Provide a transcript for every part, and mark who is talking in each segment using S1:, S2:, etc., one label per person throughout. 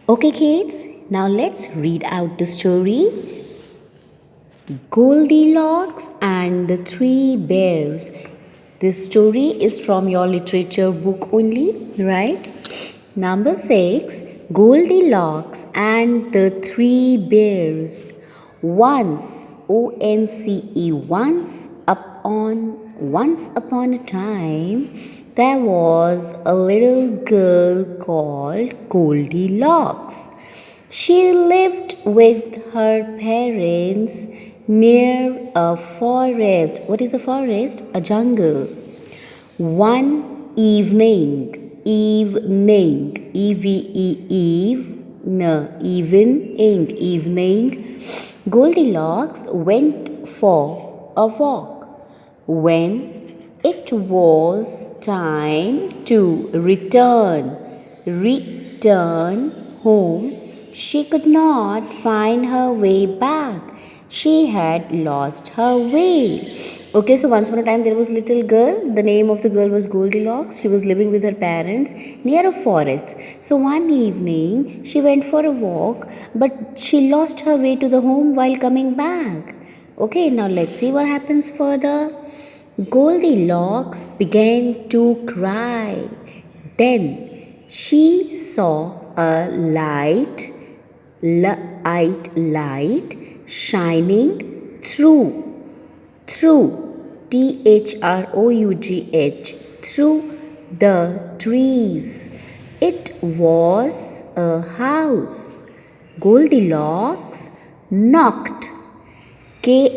S1: Okay, kids, now let's read out the story Goldilocks and the Three Bears. This story is from your literature book only, right? Number 6 Goldilocks and the Three Bears. Once, ONCE, once upon a time, there was a little girl called Goldilocks. She lived with her parents near a forest. What is a forest? A jungle. One evening, evening, Goldilocks went for a walk. When it was time to return home, she could not find her way back. She had lost her way. Okay, so once upon a time there was a little girl. The name of the girl was Goldilocks. She was living with her parents near a forest. So one evening she went for a walk, but she lost her way to the home while coming back. Okay, now let's see what happens further. Goldilocks began to cry. Then she saw a light shining through through the trees. It was a house. Goldilocks knocked. Knocked. Here,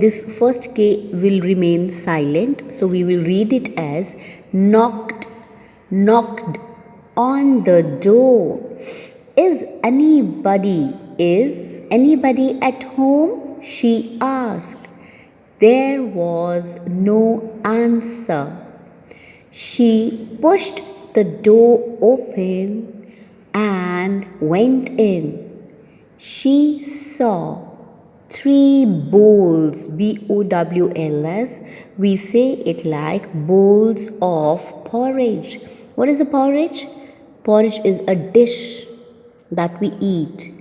S1: this first K will remain silent, so we will read it as knocked. Knocked on the door. Is anybody at home? She asked. There was no answer. She pushed the door open and went in. She saw three bowls, bowls. We say it like bowls of porridge. What is a porridge? Porridge is a dish that we eat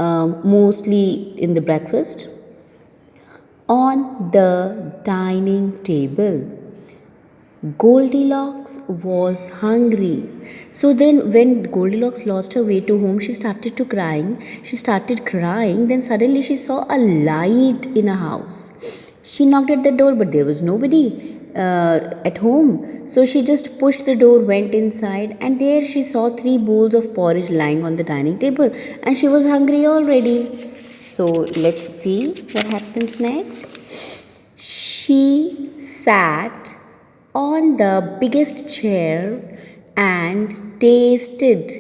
S1: mostly in the breakfast. On the dining table, Goldilocks was hungry. So then when Goldilocks lost her way to home, she started crying. Then suddenly she saw a light in a house. She knocked at the door, but there was nobody at home. So she just pushed the door, went inside, and there she saw three bowls of porridge lying on the dining table. And she was hungry already. So let's see what happens next. She sat on the biggest chair and tasted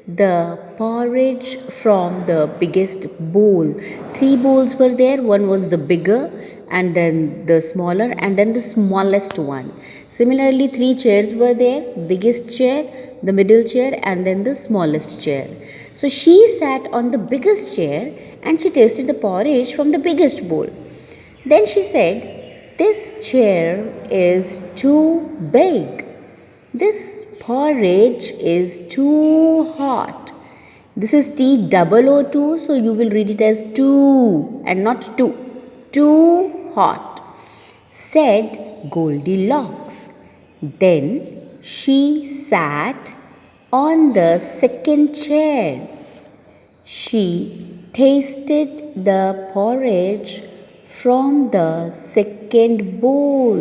S1: the porridge from the biggest bowl. Three bowls were there. One was the bigger, and then the smaller, and then the smallest one. Similarly, three chairs were there: biggest chair, the middle chair, and then the smallest chair. So she sat on the biggest chair and she tasted the porridge from the biggest bowl. Then she said, "This chair is too big. This porridge is too hot." This is TOO, so you will read it as too and not two. Too hot, said Goldilocks. Then she sat on the second chair. She tasted the porridge from the second bowl.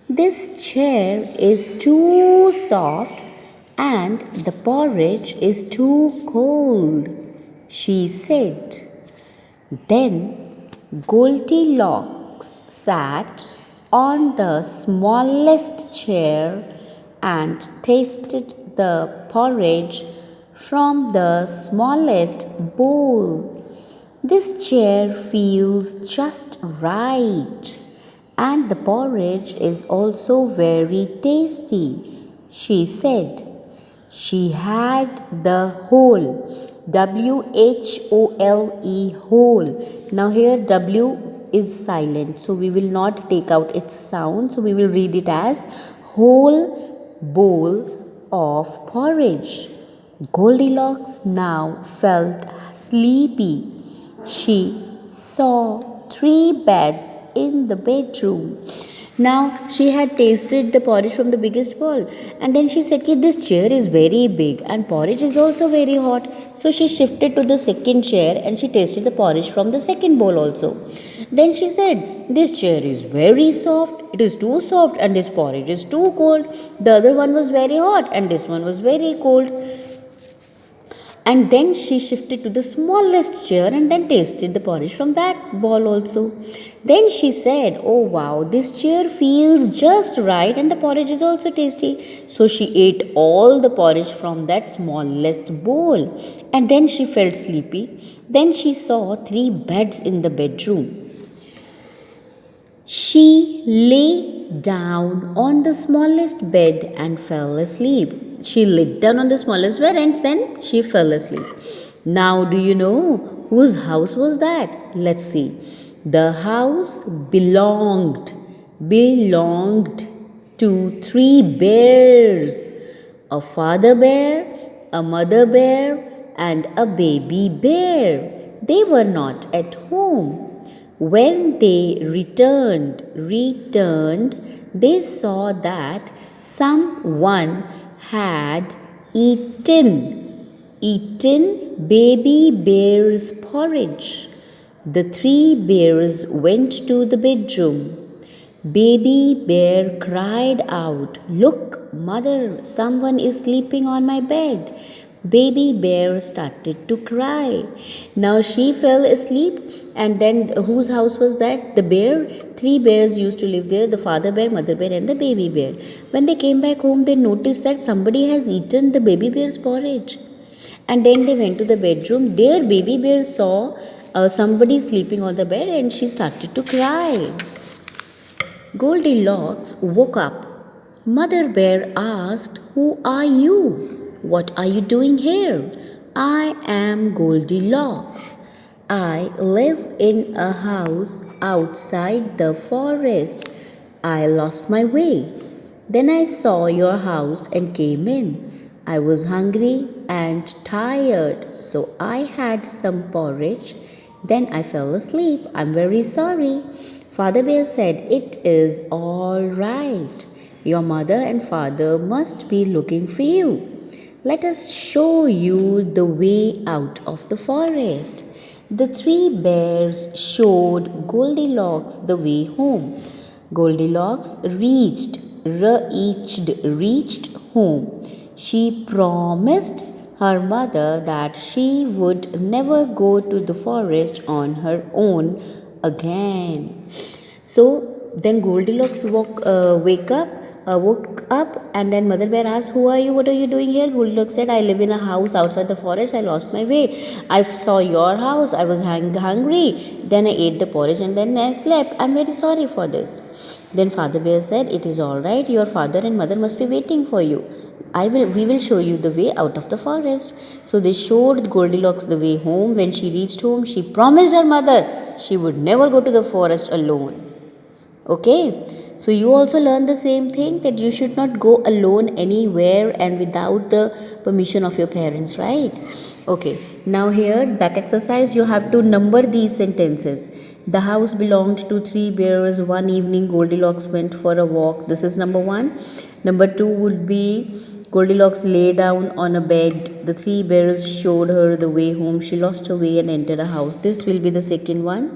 S1: This chair is too soft and the porridge is too cold, she said. Then Goldilocks sat on the smallest chair and tasted the porridge from the smallest bowl. This chair feels just right, and the porridge is also very tasty, she said. She had the whole, whole. Now here W is silent, so we will not take out its sound, so we will read it as whole bowl of porridge. Goldilocks now felt sleepy. She saw three beds in the bedroom. Now she had tasted the porridge from the biggest bowl, and then she said, "This chair is very big and porridge is also very hot." So she shifted to the second chair and she tasted the porridge from the second bowl also. Then she said, "This chair is very soft, it is too soft, and this porridge is too cold. The other one was very hot, and this one was very cold." And then she shifted to the smallest chair and then tasted the porridge from that bowl also. Then she said, "Oh wow, this chair feels just right and the porridge is also tasty." So she ate all the porridge from that smallest bowl. And then she felt sleepy. Then she saw three beds in the bedroom. She lay down on the smallest bed and fell asleep. She lay down on the smallest bed and then she fell asleep. Now, do you know whose house was that? Let's see. The house belonged to three bears: a father bear, a mother bear, and a baby bear. They were not at home. When they returned, they saw that someone had eaten baby bear's porridge. The three bears went to the bedroom. Baby bear cried out, "Look, mother, someone is sleeping on my bed." Baby bear started to cry. Now she fell asleep, and then whose house was that? The bear. Three bears used to live there: the father bear, mother bear, and the baby bear. When they came back home, they noticed that somebody has eaten the baby bear's porridge. And then they went to the bedroom. There, baby bear saw somebody sleeping on the bed, and she started to cry. Goldilocks woke up. Mother Bear asked, "Who are you? What are you doing here?" "I am Goldilocks. I live in a house outside the forest. I lost my way. Then I saw your house and came in. I was hungry and tired, so I had some porridge. Then I fell asleep. I'm very sorry." Father Bear said, "It is all right. Your mother and father must be looking for you. Let us show you the way out of the forest." The three bears showed Goldilocks the way home. Goldilocks reached home. She promised her mother that she would never go to the forest on her own again. So then Goldilocks woke up, and then Mother Bear asked, "Who are you? What are you doing here?" Goldilocks said, "I live in a house outside the forest. I lost my way. I saw your house. I was hungry. Then I ate the porridge and then I slept. I'm very sorry for this." Then Father Bear said, "It is all right. Your father and mother must be waiting for you. We will show you the way out of the forest." So they showed Goldilocks the way home. When she reached home, she promised her mother she would never go to the forest alone. Okay, so you also learn the same thing, that you should not go alone anywhere and without the permission of your parents, right? Okay, now here back exercise, you have to number these sentences. The house belonged to three bears. One evening Goldilocks went for a walk. This is number one. Number two would be Goldilocks lay down on a bed. The three bears showed her the way home. She lost her way and entered a house. This will be the second one.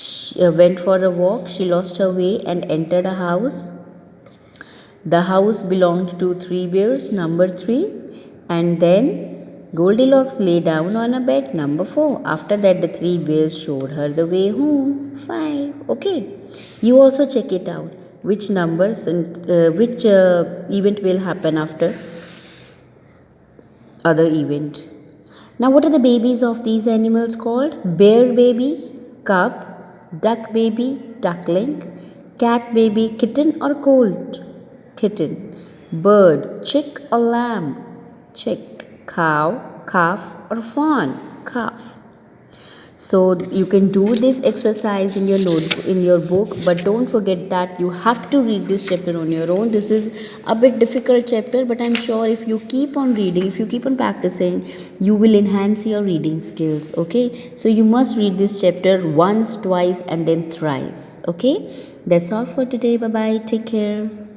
S1: She went for a walk. She lost her way and entered a house. The house belonged to three bears. Number three. And then Goldilocks lay down on a bed. Number four. After that, the three bears showed her the way home. 5. Okay. You also check it out. Which numbers and which event will happen after other event. Now, what are the babies of these animals called? Bear baby, cub, duck baby, duckling, cat baby, kitten or colt, kitten, bird, chick or lamb, chick, cow, calf or fawn, calf. So you can do this exercise in your in your book, but don't forget that you have to read this chapter on your own. This is a bit difficult chapter, but I'm sure if you keep on reading, if you keep on practicing, you will enhance your reading skills. Okay, so you must read this chapter once, twice, and then thrice. Okay, that's all for today. Bye bye, take care.